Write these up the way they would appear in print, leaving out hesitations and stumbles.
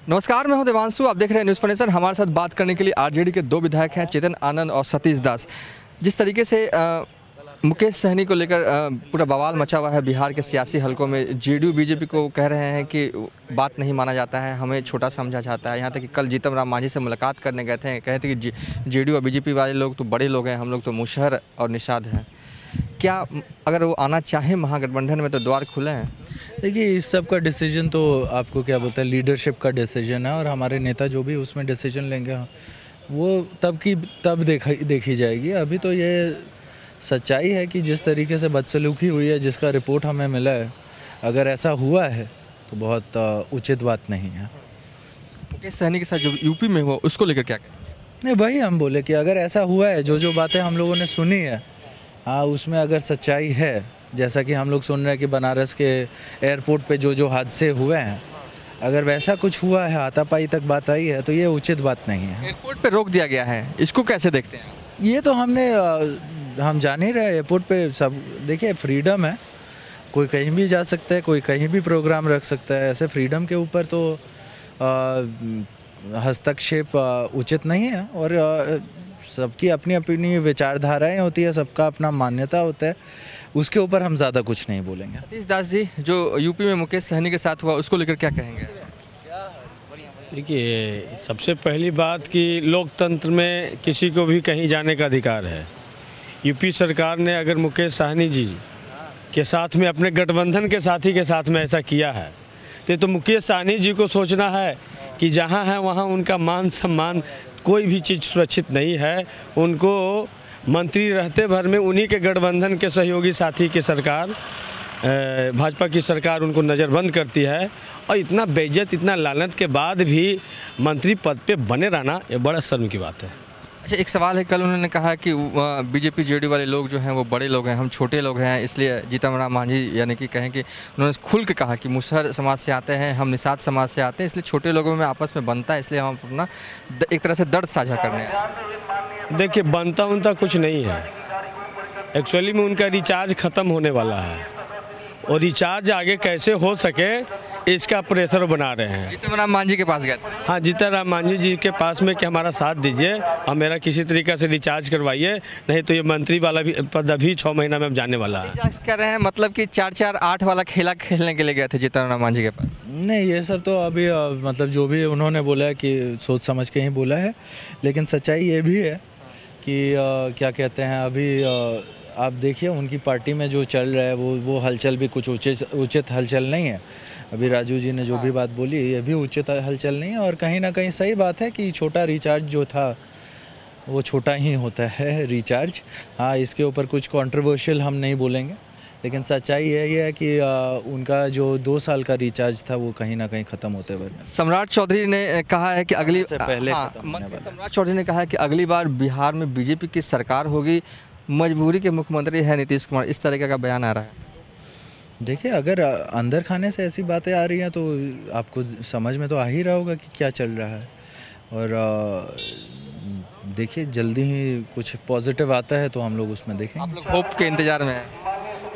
नमस्कार, मैं हूं देवांशु। आप देख रहे हैं न्यूज़ फॉर नेशन। हमारे साथ बात करने के लिए आरजेडी के दो विधायक हैं, चेतन आनंद और सतीश दास। जिस तरीके से मुकेश सहनी को लेकर पूरा बवाल मचा हुआ है बिहार के सियासी हलकों में, जेडीयू बीजेपी को कह रहे हैं कि बात नहीं माना जाता है, हमें छोटा समझा जाता है। यहाँ तक कि कल जीतन राम मांझी से मुलाकात करने गए थे, कहते कि जेडीयू और बीजेपी वाले लोग तो बड़े लोग हैं, हम लोग तो मुशहर और निषाद हैं। क्या अगर वो आना चाहे महागठबंधन में तो द्वार खुले हैं? देखिए, इस सब का डिसीजन तो आपको क्या बोलते हैं, लीडरशिप का डिसीजन है, और हमारे नेता जो भी उसमें डिसीजन लेंगे वो तब देखी जाएगी। अभी तो ये सच्चाई है कि जिस तरीके से बदसलूकी हुई है, जिसका रिपोर्ट हमें मिला है, अगर ऐसा हुआ है तो बहुत उचित बात नहीं है। मुकेश सहनी के साथ जो यूपी में हुआ उसको लेकर क्या कहें? नहीं, वही हम बोले कि अगर ऐसा हुआ है, जो बातें हम लोगों ने सुनी है, हाँ, उसमें अगर सच्चाई है, जैसा कि हम लोग सुन रहे हैं कि बनारस के एयरपोर्ट पे जो हादसे हुए हैं, अगर वैसा कुछ हुआ है, हाथापाई तक बात आई है, तो ये उचित बात नहीं है। एयरपोर्ट पे रोक दिया गया है, इसको कैसे देखते हैं? ये तो हम जान ही रहे, एयरपोर्ट पे सब देखिए, फ्रीडम है, कोई कहीं भी जा सकता है, कोई कहीं भी प्रोग्राम रख सकता है। ऐसे फ्रीडम के ऊपर तो हस्तक्षेप उचित नहीं है, और सबकी अपनी अपनी विचारधाराएं होती है, सबका अपना मान्यता होता है, उसके ऊपर हम ज़्यादा कुछ नहीं बोलेंगे। सतीश दास जी, जो यूपी में मुकेश सहनी के साथ हुआ उसको लेकर क्या कहेंगे? देखिए, सबसे पहली बात कि लोकतंत्र में किसी को भी कहीं जाने का अधिकार है। यूपी सरकार ने अगर मुकेश सहनी जी के साथ में, अपने गठबंधन के साथी के साथ में ऐसा किया है, तो मुकेश सहनी जी को सोचना है कि जहाँ है वहाँ उनका मान सम्मान, कोई भी चीज़ सुरक्षित नहीं है। उनको मंत्री रहते भर में उन्हीं के गठबंधन के सहयोगी साथी की सरकार, भाजपा की सरकार उनको नज़रबंद करती है, और इतना बेइज्जत, इतना लानत के बाद भी मंत्री पद पे बने रहना, ये बड़ा शर्म की बात है। अच्छा, एक सवाल है, कल उन्होंने कहा कि बीजेपी जेडीयू वाले लोग जो हैं वो बड़े लोग हैं, हम छोटे लोग हैं, इसलिए जीतन राम मांझी यानी कि कहें कि उन्होंने खुल के कहा कि मुसहर समाज से आते हैं, हम निषाद समाज से आते हैं, इसलिए छोटे लोगों में आपस में बनता है, इसलिए हम अपना एक तरह से दर्द साझा करने हैं। देखिए, बनता उनता कुछ नहीं है, एक्चुअली में उनका रिचार्ज ख़त्म होने वाला है, और रिचार्ज आगे कैसे हो सके इसका प्रेशर बना रहे हैं। जीतन राम मांझी के पास गए थे? हाँ, जीतन राम मांझी जी के पास में कि हमारा साथ दीजिए और मेरा किसी तरीके से रिचार्ज करवाइए, नहीं तो ये मंत्री वाला भी पद अभी 6 महीना में जाने वाला है। रिचार्ज कर रहे हैं मतलब कि 4-4-8 वाला खेला खेलने के लिए गए थे जीतन राम मांझी के पास? नहीं, ये सब तो अभी मतलब जो भी उन्होंने बोला है कि सोच समझ के ही बोला है, लेकिन सच्चाई ये भी है कि क्या कहते हैं, अभी आप देखिए उनकी पार्टी में जो चल रहा है वो हलचल भी कुछ उचित हलचल नहीं है। अभी राजू जी ने जो भी बात बोली, ये भी उचित हलचल नहीं है, और कहीं ना कहीं सही बात है कि छोटा रिचार्ज जो था वो छोटा ही होता है रिचार्ज। हाँ, इसके ऊपर कुछ कंट्रोवर्शियल हम नहीं बोलेंगे, लेकिन सच्चाई ये है कि उनका जो 2 साल का रिचार्ज था वो कहीं ना कहीं ख़त्म होते हुए। सम्राट चौधरी ने कहा है कि अगली सम्राट चौधरी ने कहा है कि अगली बार बिहार में बीजेपी की सरकार होगी, मजबूरी के मुख्यमंत्री है नीतीश कुमार, इस तरीके का बयान आ रहा है। देखिए, अगर अंदर खाने से ऐसी बातें आ रही हैं तो आपको समझ में तो आ ही रहा होगा कि क्या चल रहा है, और देखिए जल्दी ही कुछ पॉजिटिव आता है तो हम लोग उसमें देखेंगे। आप लोग होप के इंतजार में हैं?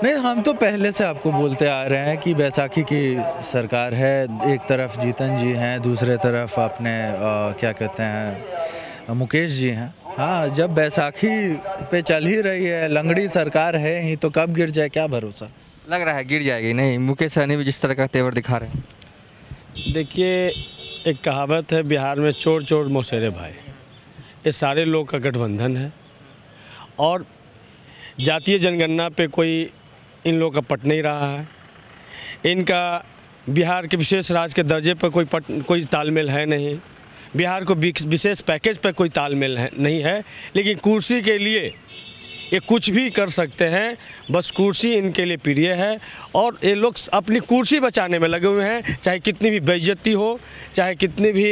नहीं, हम तो पहले से आपको बोलते आ रहे हैं कि बैसाखी की सरकार है, एक तरफ जीतन जी हैं, दूसरे तरफ अपने क्या कहते हैं मुकेश जी हैं। हाँ, जब बैसाखी पे चल ही रही है, लंगड़ी सरकार है ही, तो कब गिर जाए क्या भरोसा। लग रहा है गिर जाएगी। नहीं, मुकेश सहनी भी जिस तरह का तेवर दिखा रहे हैं। देखिए, एक कहावत है बिहार में, चोर चोर मौसेरे भाई। ये सारे लोग का गठबंधन है, और जातीय जनगणना पे कोई इन लोग का पट नहीं रहा है। इनका बिहार के विशेष राज्य के दर्जे पर कोई तालमेल है नहीं, बिहार को विशेष पैकेज पर कोई तालमेल नहीं है, लेकिन कुर्सी के लिए ये कुछ भी कर सकते हैं, बस कुर्सी इनके लिए प्रिय है, और ये लोग अपनी कुर्सी बचाने में लगे हुए हैं, चाहे कितनी भी बेइज्जती हो, चाहे कितनी भी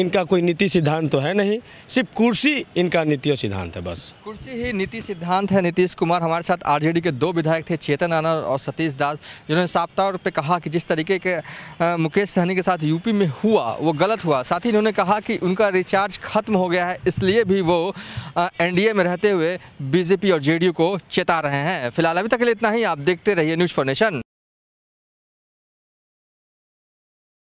इनका कोई नीति सिद्धांत तो है नहीं, सिर्फ कुर्सी इनका नीति और सिद्धांत है, बस कुर्सी ही नीति सिद्धांत है। नीतीश कुमार हमारे साथ आरजेडी के दो विधायक थे, चेतन आनंद और सतीश दास, जिन्होंने साफ तौर पे कहा कि जिस तरीके के मुकेश सहनी के साथ यूपी में हुआ वो गलत हुआ। साथ ही उन्होंने कहा कि उनका रिचार्ज खत्म हो गया है, इसलिए भी वो एनडीए में रहते हुए बीजेपी और जेडीयू को चेता रहे हैं। फिलहाल अभी तक के लिए इतना ही। आप देखते रहिए न्यूज़ फॉर नेशन।